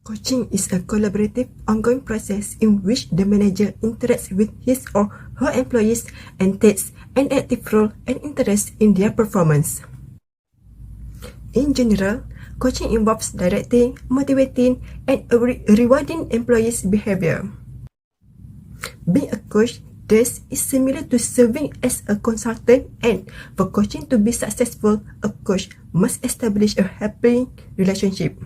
Coaching is a collaborative, ongoing process in which the manager interacts with his or her employees and takes an active role and interest in their performance. In general, coaching involves directing, motivating, and rewarding employees' behavior. Being a coach thus is similar to serving as a consultant, and for coaching to be successful, a coach must establish a happy relationship.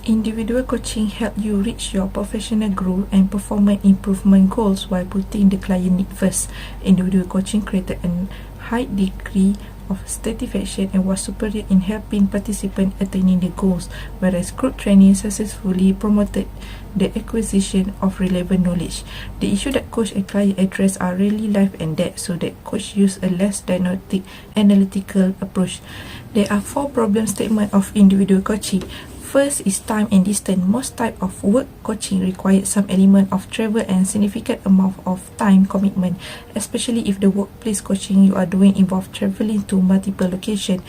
Individual coaching helps you reach your professional growth and performance improvement goals while putting the client need first. Individual coaching created a high degree of satisfaction and was superior in helping participants attaining the goals, whereas group training successfully promoted the acquisition of relevant knowledge. The issue that coach and client address are really life and death, so that coach use a less diagnostic, analytical approach. There are 4 problem statements of individual coaching. First is time and distance. Most type of work coaching requires some element of travel and significant amount of time commitment, especially if the workplace coaching you are doing involve traveling to multiple locations.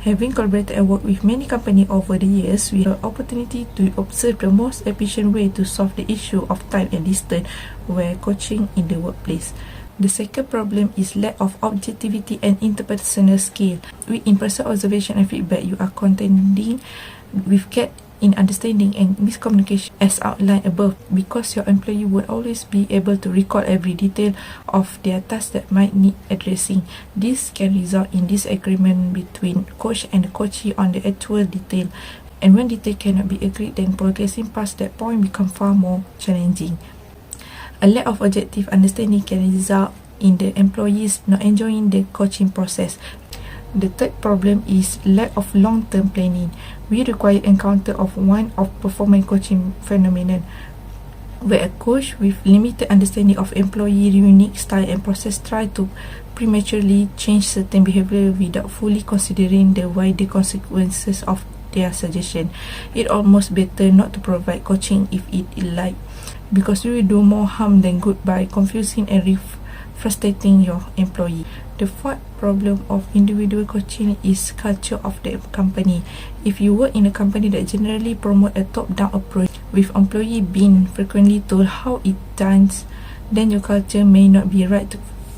Having collaborated and worked with many companies over the years, we have opportunity to observe the most efficient way to solve the issue of time and distance where coaching in the workplace. The second problem is lack of objectivity and interpersonal skill. With in-person observation and feedback, you are contending with gap in understanding and miscommunication as outlined above, because your employee will always be able to recall every detail of their task that might need addressing. This can result in disagreement between coach and the coachee on the actual detail, and when detail cannot be agreed, then progressing past that point becomes far more challenging. A lack of objective understanding can result in the employees not enjoying the coaching process. The third problem is lack of long-term planning. We require encounter of one of performance coaching phenomenon, where a coach with limited understanding of employee unique style and process try to prematurely change certain behavior without fully considering the wider consequences of their suggestion. It almost better not to provide coaching if it is like, because you will do more harm than good by confusing and frustrating your employee. The fourth problem of individual coaching is culture of the company. If you work in a company that generally promote a top-down approach, with employee being frequently told how it done, then your culture may not be right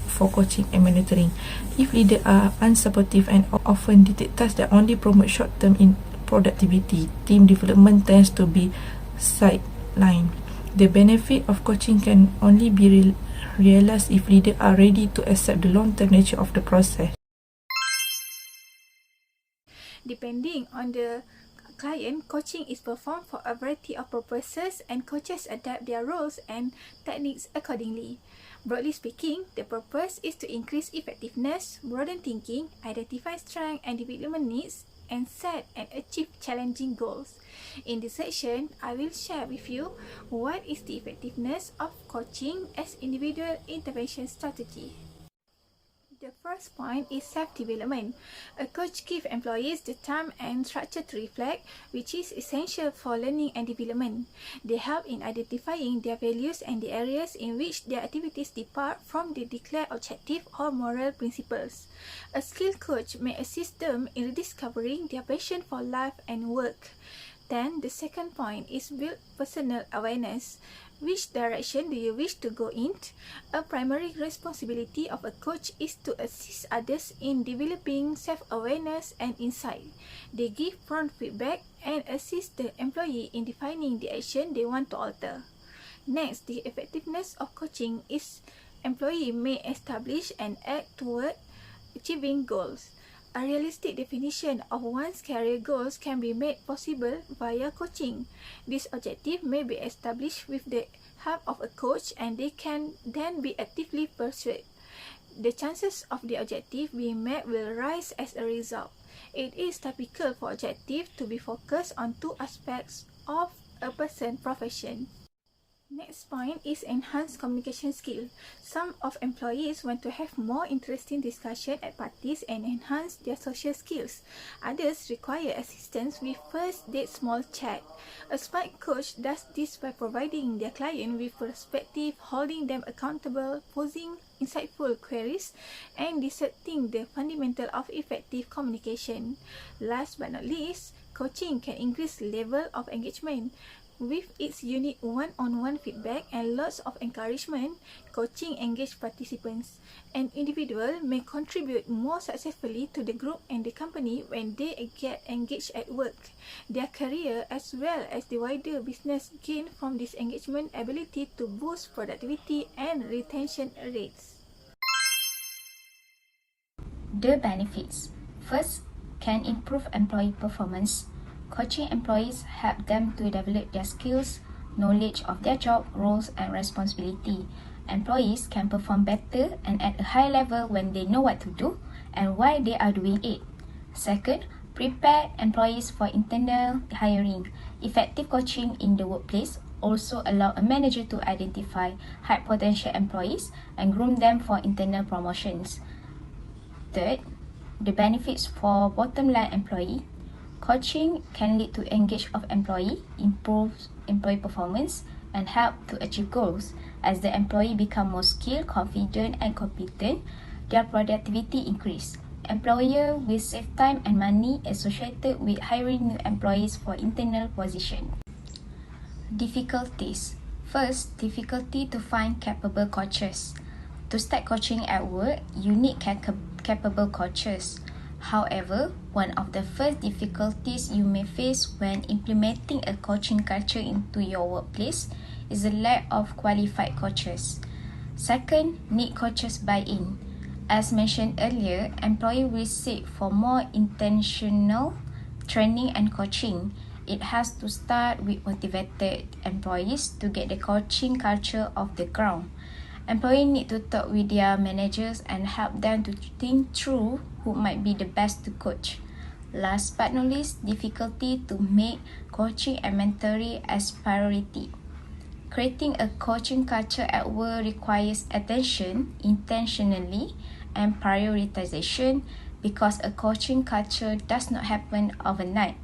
for coaching and monitoring. If leaders are unsupportive and often dictate tasks that only promote short-term productivity, team development tends to be sidelined. The benefit of coaching can only be realized if leaders are ready to accept the long-term nature of the process. Depending on the client, coaching is performed for a variety of purposes, and coaches adapt their roles and techniques accordingly. Broadly speaking, the purpose is to increase effectiveness, broaden thinking, identify strengths and development needs, and set and achieve challenging goals. In this section, I will share with you what is the effectiveness of coaching as individual intervention strategy. The first point is self-development. A coach gives employees the time and structure to reflect, which is essential for learning and development. They help in identifying their values and the areas in which their activities depart from the declared objective or moral principles. A skilled coach may assist them in rediscovering their passion for life and work. Then, the second point is build personal awareness. Which direction do you wish to go in? A primary responsibility of a coach is to assist others in developing self-awareness and insight. They give prompt feedback and assist the employee in defining the action they want to alter. Next, the effectiveness of coaching is employee may establish and act toward achieving goals. A realistic definition of one's career goals can be made possible via coaching. This objective may be established with the help of a coach, and they can then be actively pursued. The chances of the objective being met will rise as a result. It is typical for objective to be focused on two aspects of a person's profession. Next point is enhanced communication skill. Some of employees want to have more interesting discussion at parties and enhance their social skills. Others require assistance with first date small chat. A smart coach does this by providing their client with perspective, holding them accountable, posing insightful queries, and dissecting the fundamental of effective communication. Last but not least, coaching can increase the level of engagement. With its unique one-on-one feedback and lots of encouragement, coaching engages participants. An individual may contribute more successfully to the group and the company when they get engaged at work. Their career as well as the wider business gain from this engagement ability to boost productivity and retention rates. The benefits. First, can improve employee performance. Coaching employees help them to develop their skills, knowledge of their job, roles and responsibility. Employees can perform better and at a high level when they know what to do and why they are doing it. Second, prepare employees for internal hiring. Effective coaching in the workplace also allow a manager to identify high potential employees and groom them for internal promotions. Third, the benefits for bottom line employee. Coaching can lead to engage of employee, improves employee performance, and help to achieve goals. As the employee become more skilled, confident, and competent, their productivity increase. Employer will save time and money associated with hiring new employees for internal position. Difficulties. First, difficulty to find capable coaches. To start coaching at work, you need capable coaches. However, one of the first difficulties you may face when implementing a coaching culture into your workplace is the lack of qualified coaches. Second, need coaches buy-in. As mentioned earlier, employees will seek for more intentional training and coaching. It has to start with motivated employees to get the coaching culture off the ground. Employees need to talk with their managers and help them to think through who might be the best to coach. Last but not least, difficulty to make coaching and mentoring as priority. Creating a coaching culture at work requires attention, intentionally, and prioritization because a coaching culture does not happen overnight.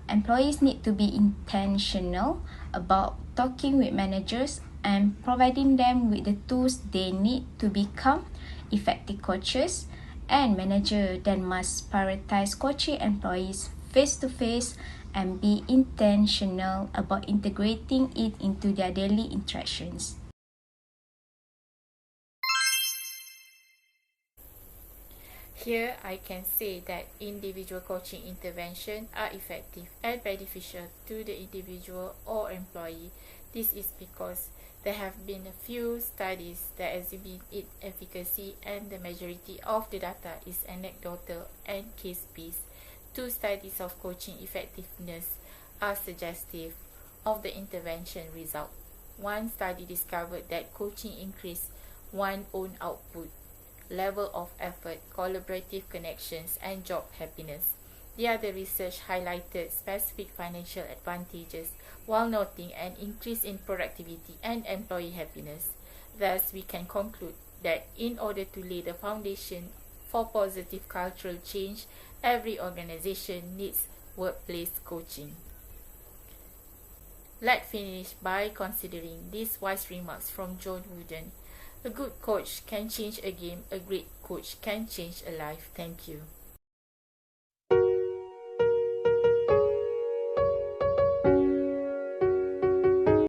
Employees need to be intentional about talking with managers and providing them with the tools they need to become effective coaches, and manager then must prioritize coaching employees face-to-face and be intentional about integrating it into their daily interactions. Here, I can say that individual coaching interventions are effective and beneficial to the individual or employee. This is because there have been a few studies that exhibit its efficacy, and the majority of the data is anecdotal and case-based. 2 studies of coaching effectiveness are suggestive of the intervention result. One study discovered that coaching increased one's own output, level of effort, collaborative connections, and job happiness. The other research highlighted specific financial advantages while noting an increase in productivity and employee happiness. Thus, we can conclude that in order to lay the foundation for positive cultural change, every organization needs workplace coaching. Let's finish by considering these wise remarks from John Wooden. A good coach can change a game, a great coach can change a life. Thank you.